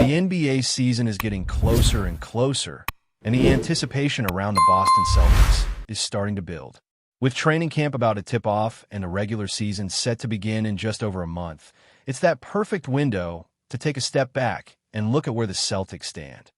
The NBA season is getting closer and closer, and the anticipation around the Boston Celtics is starting to build. With training camp about to tip off and the regular season set to begin in just over a month, it's that perfect window to take a step back and look at where the Celtics stand.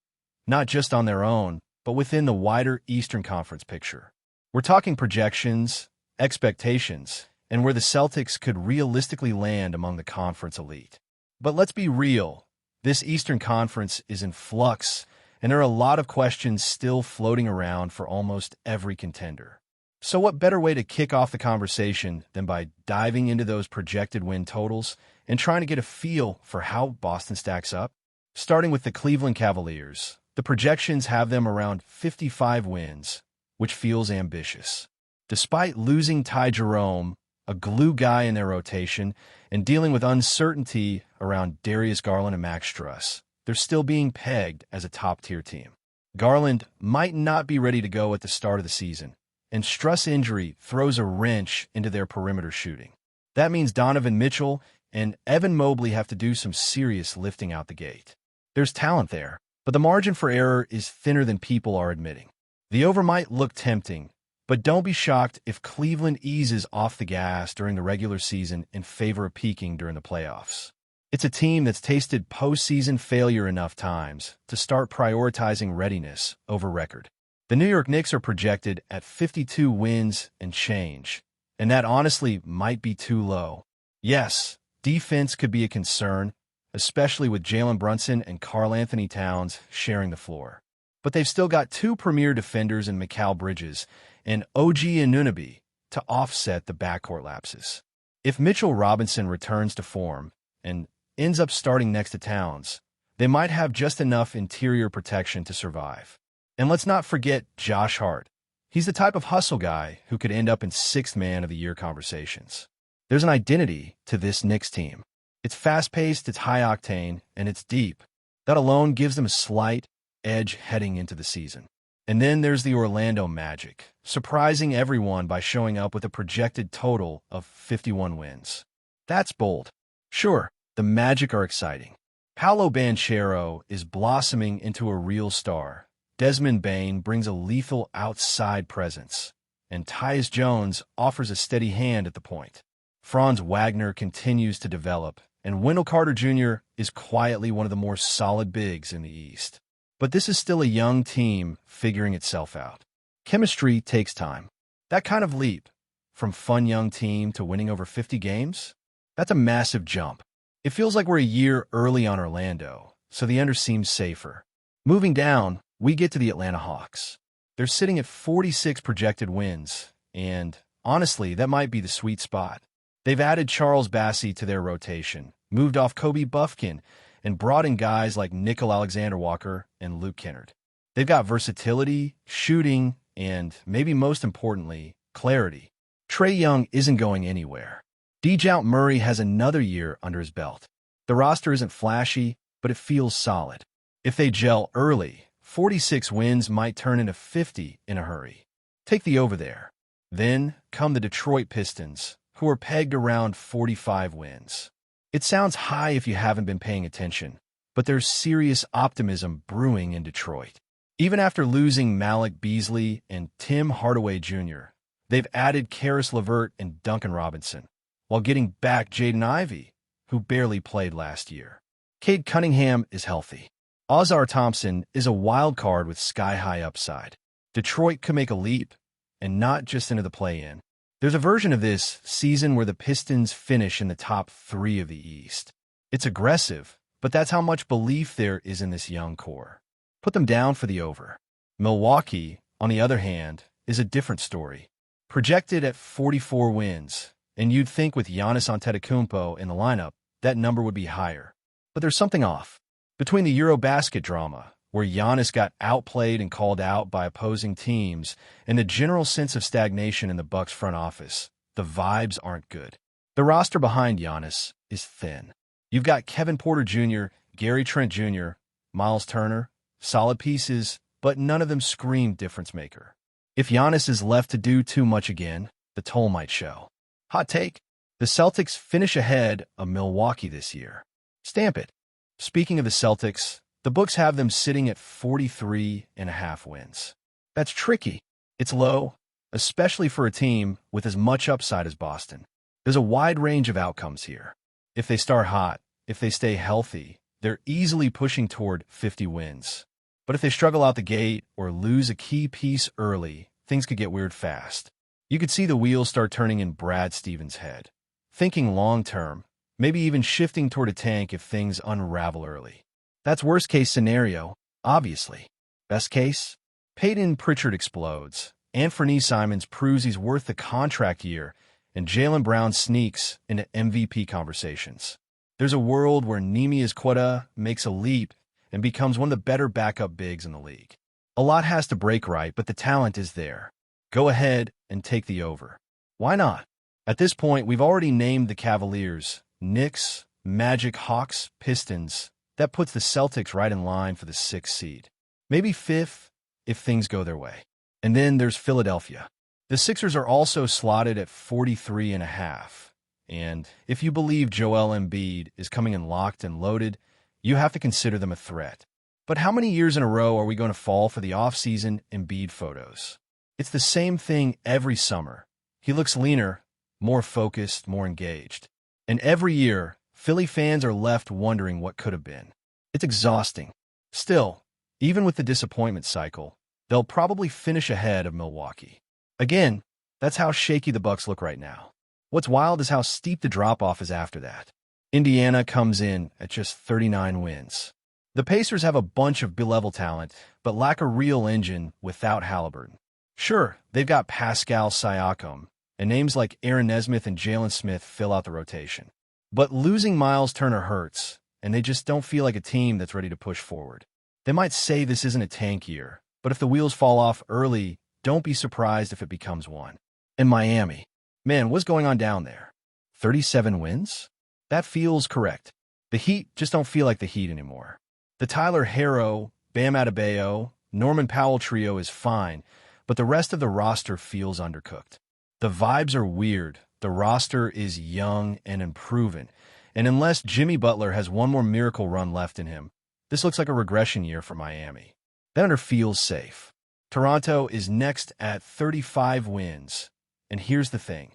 Not just on their own, but within the wider Eastern Conference picture. We're talking projections, expectations, and where the Celtics could realistically land among the conference elite. But let's be real, this Eastern Conference is in flux, and there are a lot of questions still floating around for almost every contender. So what better way to kick off the conversation than by diving into those projected win totals and trying to get a feel for how Boston stacks up? Starting with the Cleveland Cavaliers, the projections have them around 55 wins, which feels ambitious. Despite losing Ty Jerome, a glue guy in their rotation, and dealing with uncertainty around Darius Garland and Max Struss, they're still being pegged as a top-tier team. Garland might not be ready to go at the start of the season, and Struss' injury throws a wrench into their perimeter shooting. That means Donovan Mitchell and Evan Mobley have to do some serious lifting out the gate. There's talent there, but the margin for error is thinner than people are admitting. The over might look tempting, but don't be shocked if Cleveland eases off the gas during the regular season in favor of peaking during the playoffs. It's a team that's tasted postseason failure enough times to start prioritizing readiness over record. The New York Knicks are projected at 52 wins and change, and that honestly might be too low. Yes, defense could be a concern, especially with Jalen Brunson and Karl-Anthony Towns sharing the floor. But they've still got two premier defenders in Mikal Bridges and OG Anunoby to offset the backcourt lapses. If Mitchell Robinson returns to form and ends up starting next to Towns, they might have just enough interior protection to survive. And let's not forget Josh Hart. He's the type of hustle guy who could end up in sixth man of the year conversations. There's an identity to this Knicks team. It's fast-paced, it's high-octane, and it's deep. That alone gives them a slight edge heading into the season. And then there's the Orlando Magic, surprising everyone by showing up with a projected total of 51 wins. That's bold. Sure, the Magic are exciting. Paolo Banchero is blossoming into a real star. Desmond Bane brings a lethal outside presence, and Tyus Jones offers a steady hand at the point. Franz Wagner continues to develop, and Wendell Carter Jr. is quietly one of the more solid bigs in the East. But this is still a young team figuring itself out. Chemistry takes time. That kind of leap, from fun young team to winning over 50 games, that's a massive jump. It feels like we're a year early on Orlando, so the under seems safer. Moving down, we get to the Atlanta Hawks. They're sitting at 46 projected wins, and honestly, that might be the sweet spot. They've added Charles Bassey to their rotation, moved off Kobe Buffkin, and brought in guys like Nickel Alexander-Walker and Luke Kennard. They've got versatility, shooting, and, maybe most importantly, clarity. Trae Young isn't going anywhere. Dejounte Murray has another year under his belt. The roster isn't flashy, but it feels solid. If they gel early, 46 wins might turn into 50 in a hurry. Take the over there. Then come the Detroit Pistons, who are pegged around 45 wins. It sounds high if you haven't been paying attention, but there's serious optimism brewing in Detroit. Even after losing Malik Beasley and Tim Hardaway Jr., they've added Karis LeVert and Duncan Robinson, while getting back Jaden Ivey, who barely played last year. Cade Cunningham is healthy. Ozar Thompson is a wild card with sky-high upside. Detroit could make a leap, and not just into the play-in. There's a version of this season where the Pistons finish in the top 3 of the East. It's aggressive, but that's how much belief there is in this young core. Put them down for the over. Milwaukee, on the other hand, is a different story. Projected at 44 wins, and you'd think with Giannis Antetokounmpo in the lineup, that number would be higher. But there's something off. Between the Eurobasket drama, where Giannis got outplayed and called out by opposing teams, and the general sense of stagnation in the Bucks front office, the vibes aren't good. The roster behind Giannis is thin. You've got Kevin Porter Jr., Gary Trent Jr., Miles Turner, solid pieces, but none of them scream difference maker. If Giannis is left to do too much again, the toll might show. Hot take: the Celtics finish ahead of Milwaukee this year. Stamp it. Speaking of the Celtics, the books have them sitting at 43.5 wins. That's tricky. It's low, especially for a team with as much upside as Boston. There's a wide range of outcomes here. If they start hot, if they stay healthy, they're easily pushing toward 50 wins. But if they struggle out the gate or lose a key piece early, things could get weird fast. You could see the wheels start turning in Brad Stevens' head. Thinking long-term, maybe even shifting toward a tank if things unravel early. That's worst-case scenario, obviously. Best case? Peyton Pritchard explodes, Anthony Simons proves he's worth the contract year, and Jaylen Brown sneaks into MVP conversations. There's a world where Neemias Quetta makes a leap and becomes one of the better backup bigs in the league. A lot has to break right, but the talent is there. Go ahead and take the over. Why not? At this point, we've already named the Cavaliers, Knicks, Magic, Hawks, Pistons. That puts the Celtics right in line for the 6th seed. Maybe 5th if things go their way. And then there's Philadelphia. The Sixers are also slotted at 43.5. And if you believe Joel Embiid is coming in locked and loaded, you have to consider them a threat. But how many years in a row are we going to fall for the off-season Embiid photos? It's the same thing every summer. He looks leaner, more focused, more engaged. And every year, Philly fans are left wondering what could have been. It's exhausting. Still, even with the disappointment cycle, they'll probably finish ahead of Milwaukee. Again, that's how shaky the Bucks look right now. What's wild is how steep the drop-off is after that. Indiana comes in at just 39 wins. The Pacers have a bunch of B-level talent, but lack a real engine without Halliburton. Sure, they've got Pascal Siakam, and names like Aaron Nesmith and Jalen Smith fill out the rotation. But losing Miles Turner hurts, and they just don't feel like a team that's ready to push forward. They might say this isn't a tank year, but if the wheels fall off early, don't be surprised if it becomes one. And Miami. Man, what's going on down there? 37 wins? That feels correct. The Heat just don't feel like the Heat anymore. The Tyler Herro, Bam Adebayo, Norman Powell trio is fine, but the rest of the roster feels undercooked. The vibes are weird. The roster is young and unproven. And unless Jimmy Butler has one more miracle run left in him, this looks like a regression year for Miami. Thunder feels safe. Toronto is next at 35 wins. And here's the thing.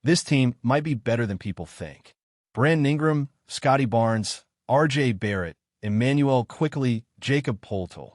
This team might be better than people think. Brandon Ingram, Scotty Barnes, R.J. Barrett, Emmanuel Quickley, Jacob Poeltl.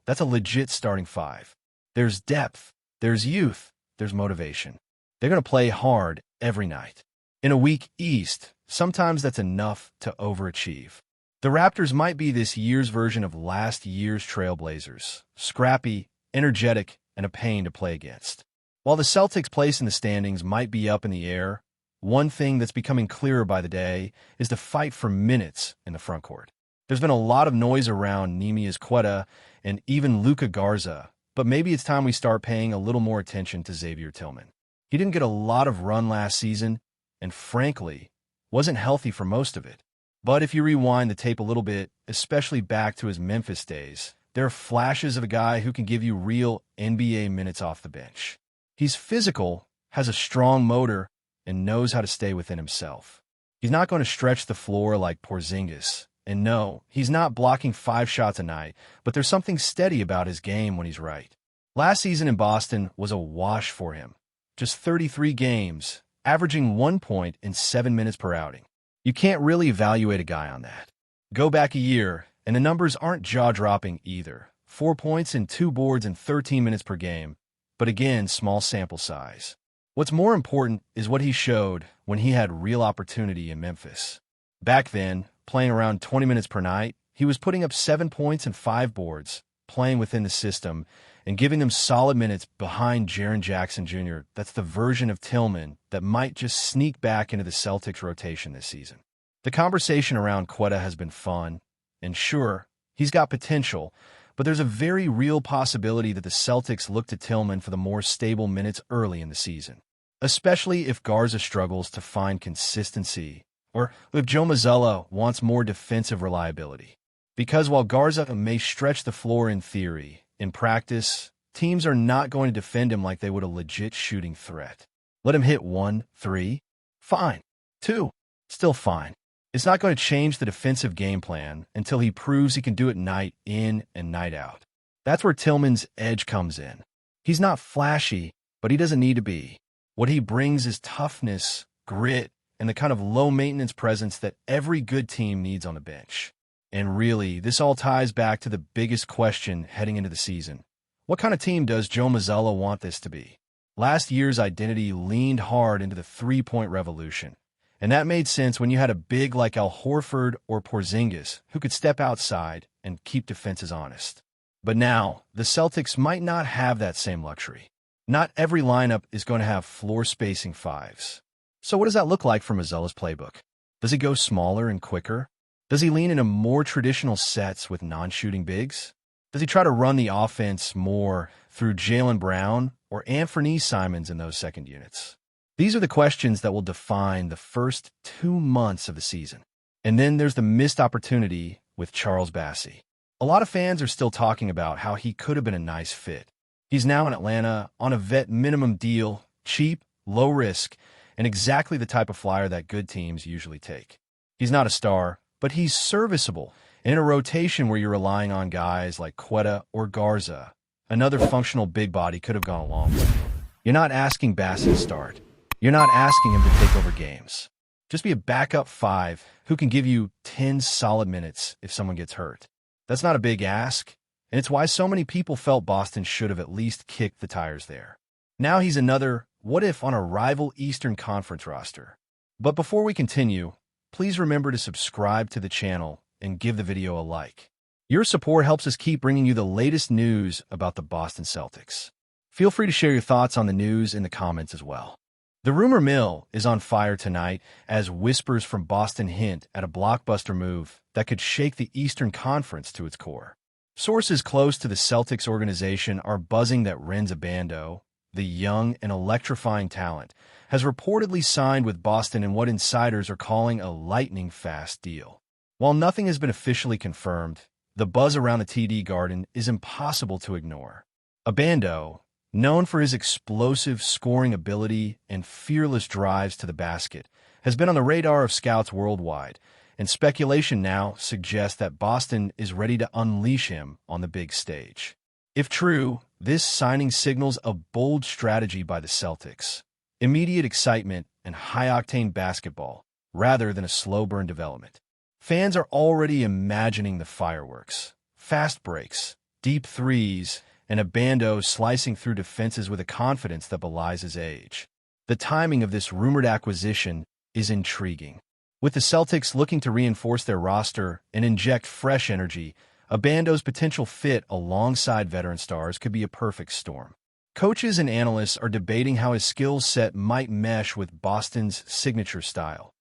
That's a legit starting five. There's depth, there's youth, there's motivation. They're going to play hard every night. In a weak East, sometimes that's enough to overachieve. The Raptors might be this year's version of last year's Trailblazers, scrappy, energetic, and a pain to play against. While the Celtics' place in the standings might be up in the air, one thing that's becoming clearer by the day is the fight for minutes in the frontcourt. There's been a lot of noise around Neemias Quetta and even Luka Garza, but maybe it's time we start paying a little more attention to Xavier Tillman. He didn't get a lot of run last season, and frankly, wasn't healthy for most of it. But if you rewind the tape a little bit, especially back to his Memphis days, there are flashes of a guy who can give you real NBA minutes off the bench. He's physical, has a strong motor, and knows how to stay within himself. He's not going to stretch the floor like Porzingis. And no, he's not blocking 5 shots a night, but there's something steady about his game when he's right. Last season in Boston was a wash for him. Just 33 games, averaging 1 point in 7 minutes per outing. You can't really evaluate a guy on that. Go back a year, and the numbers aren't jaw-dropping either. 4 points and 2 boards in 13 minutes per game, but again, small sample size. What's more important is what he showed when he had real opportunity in Memphis. Back then, playing around 20 minutes per night, he was putting up 7 points and 5 boards, playing within the system, and giving them solid minutes behind Jaren Jackson Jr. That's the version of Tillman that might just sneak back into the Celtics rotation this season. The conversation around Quetta has been fun, and sure, he's got potential, but there's a very real possibility that the Celtics look to Tillman for the more stable minutes early in the season, especially if Garza struggles to find consistency, or if Joe Mazzulla wants more defensive reliability. Because while Garza may stretch the floor in theory, in practice, teams are not going to defend him like they would a legit shooting threat. Let him hit 1, 3, fine. 2, still fine. It's not going to change the defensive game plan until he proves he can do it night in and night out. That's where Tillman's edge comes in. He's not flashy, but he doesn't need to be. What he brings is toughness, grit, and the kind of low-maintenance presence that every good team needs on the bench. And really, this all ties back to the biggest question heading into the season. What kind of team does Joe Mazzulla want this to be? Last year's identity leaned hard into the three-point revolution. And that made sense when you had a big like Al Horford or Porzingis who could step outside and keep defenses honest. But now, the Celtics might not have that same luxury. Not every lineup is going to have floor-spacing fives. So what does that look like for Mazzulla's playbook? Does he go smaller and quicker? Does he lean into more traditional sets with non-shooting bigs? Does he try to run the offense more through Jaylen Brown or Anthony Simons in those second units? These are the questions that will define the first 2 months of the season. And then there's the missed opportunity with Charles Bassey. A lot of fans are still talking about how he could have been a nice fit. He's now in Atlanta on a vet minimum deal, cheap, low risk, and exactly the type of flyer that good teams usually take. He's not a star, but he's serviceable. And in a rotation where you're relying on guys like Quetta or Garza, another functional big body could have gone along with him. You're not asking Bassey to start. You're not asking him to take over games. Just be a backup five who can give you 10 solid minutes if someone gets hurt. That's not a big ask, and it's why so many people felt Boston should have at least kicked the tires there. Now he's another what if on a rival Eastern Conference roster. But before we continue, please remember to subscribe to the channel and give the video a like. Your support helps us keep bringing you the latest news about the Boston Celtics. Feel free to share your thoughts on the news in the comments as well. The rumor mill is on fire tonight as whispers from Boston hint at a blockbuster move that could shake the Eastern Conference to its core. Sources close to the Celtics organization are buzzing that RHENZ ABANDO, the young and electrifying talent, has reportedly signed with Boston in what insiders are calling a lightning-fast deal. While nothing has been officially confirmed, the buzz around the TD Garden is impossible to ignore. ABANDO, known for his explosive scoring ability and fearless drives to the basket, has been on the radar of scouts worldwide, and speculation now suggests that Boston is ready to unleash him on the big stage. If true, this signing signals a bold strategy by the Celtics. Immediate excitement and high-octane basketball, rather than a slow-burn development. Fans are already imagining the fireworks, fast breaks, deep threes, and ABANDO slicing through defenses with a confidence that belies his age. The timing of this rumored acquisition is intriguing. With the Celtics looking to reinforce their roster and inject fresh energy, ABANDO's potential fit alongside veteran stars could be a perfect storm. Coaches and analysts are debating how his skill set might mesh with Boston's signature style.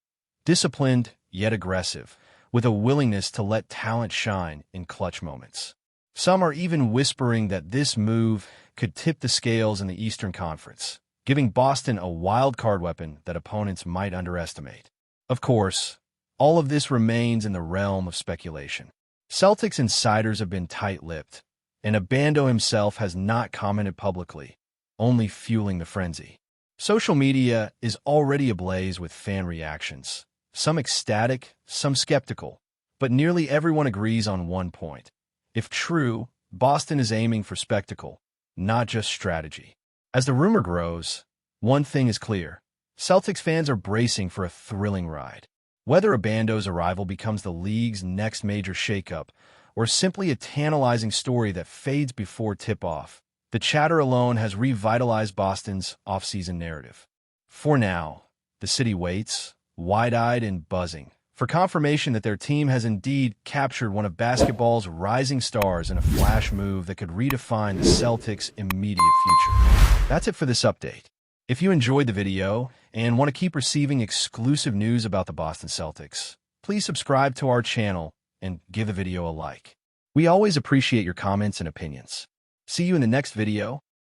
Disciplined, yet aggressive, with a willingness to let talent shine in clutch moments. Some are even whispering that this move could tip the scales in the Eastern Conference, giving Boston a wild card weapon that opponents might underestimate. Of course, all of this remains in the realm of speculation. Celtics insiders have been tight-lipped, and ABANDO himself has not commented publicly, only fueling the frenzy. Social media is already ablaze with fan reactions, some ecstatic, some skeptical, but nearly everyone agrees on one point. If true, Boston is aiming for spectacle, not just strategy. As the rumor grows, one thing is clear. Celtics fans are bracing for a thrilling ride. Whether ABANDO's arrival becomes the league's next major shakeup or simply a tantalizing story that fades before tip-off, the chatter alone has revitalized Boston's off-season narrative. For now, the city waits, wide-eyed and buzzing, for confirmation that their team has indeed captured one of basketball's rising stars in a flash move that could redefine the Celtics' immediate future. That's it for this update. If you enjoyed the video and want to keep receiving exclusive news about the Boston Celtics, please subscribe to our channel and give the video a like. We always appreciate your comments and opinions. See you in the next video.